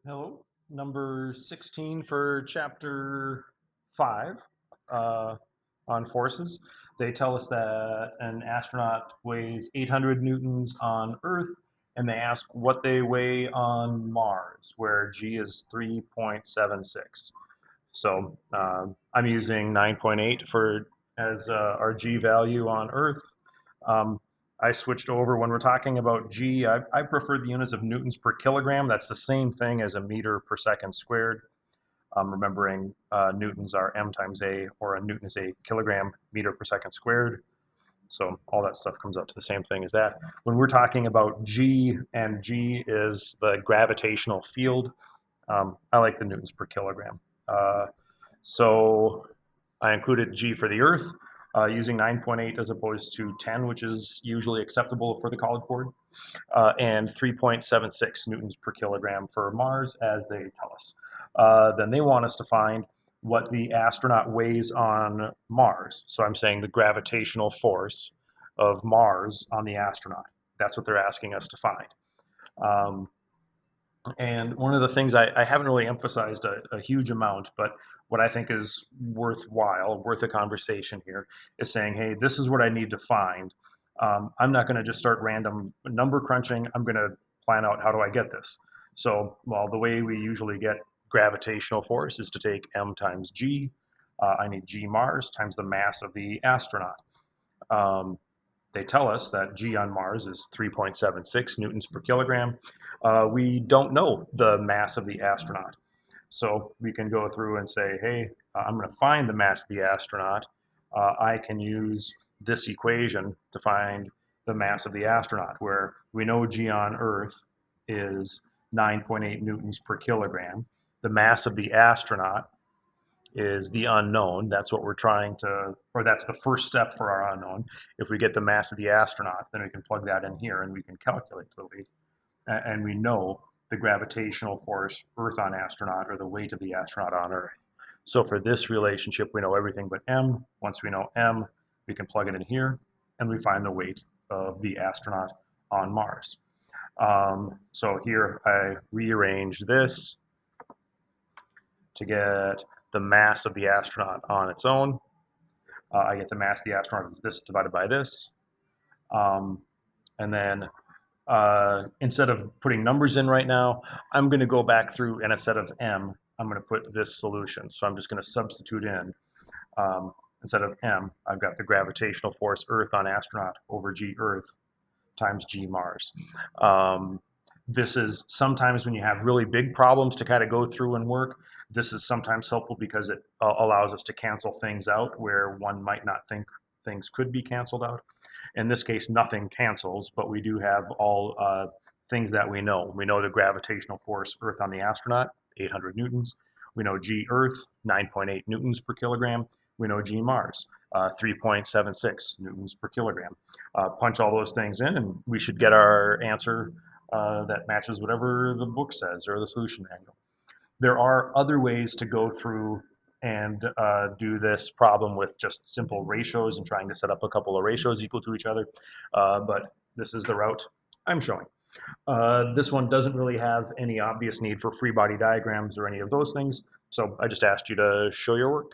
Hello, number 16 for chapter 5 uh, on forces. They tell us that an astronaut weighs 800 newtons on Earth, and they ask what they weigh on Mars, where G is 3.76. So I'm using 9.8 for as our G value on Earth. Um, I switched over when we're talking about G. I prefer the units of newtons per kilogram. That's the same thing as a meter per second squared. Remembering newtons are m times a, or a newton is a kilogram meter per second squared. So all that stuff comes up to the same thing as that. When we're talking about G, and G is the gravitational field, I like the newtons per kilogram. So I included G for the Earth, using 9.8 as opposed to 10, which is usually acceptable for the College Board, and 3.76 newtons per kilogram for Mars, as they tell us. Then they want us to find what the astronaut weighs on Mars. So I'm saying the gravitational force of Mars on the astronaut. That's what they're asking us to find. And one of the things I haven't really emphasized a huge amount, but what I think is worthwhile, worth a conversation here, is saying, hey, this is what I need to find. I'm not going to just start random number crunching. I'm going to plan out how do I get this. So, well, the way we usually get gravitational force is to take m times g. I need g Mars times the mass of the astronaut. They tell us that G on Mars is 3.76 newtons per kilogram. We don't know the mass of the astronaut. So we can go through and say, hey, I'm going to find the mass of the astronaut. I can use this equation to find the mass of the astronaut, where we know G on Earth is 9.8 newtons per kilogram. The mass of the astronaut is the unknown. That's what we're trying to, or that's the first step for our unknown. If we get the mass of the astronaut, then we can plug that in here and we can calculate the weight. And we know the gravitational force Earth on astronaut, or the weight of the astronaut on Earth. So for this relationship, we know everything but m. Once we know m, we can plug it in here and we find the weight of the astronaut on Mars. So here I rearrange this to get the mass of the astronaut on its own. I get the mass of the astronaut is this divided by this. And then instead of putting numbers in right now, I'm going to go back through, and instead of m, I'm going to put this solution. So I'm just going to substitute in, instead of m, I've got the gravitational force Earth on astronaut over g Earth times g Mars. This is sometimes when you have really big problems to kind of go through and work. This is sometimes helpful because it allows us to cancel things out where one might not think things could be canceled out. In this case, nothing cancels, but we do have all things that we know. We know the gravitational force Earth on the astronaut, 800 newtons. We know G Earth, 9.8 newtons per kilogram. We know G Mars, 3.76 newtons per kilogram. Punch all those things in, and we should get our answer that matches whatever the book says or the solution manual. There are other ways to go through and do this problem with just simple ratios and trying to set up a couple of ratios equal to each other, but this is the route I'm showing. This one doesn't really have any obvious need for free body diagrams or any of those things, so I just asked you to show your work.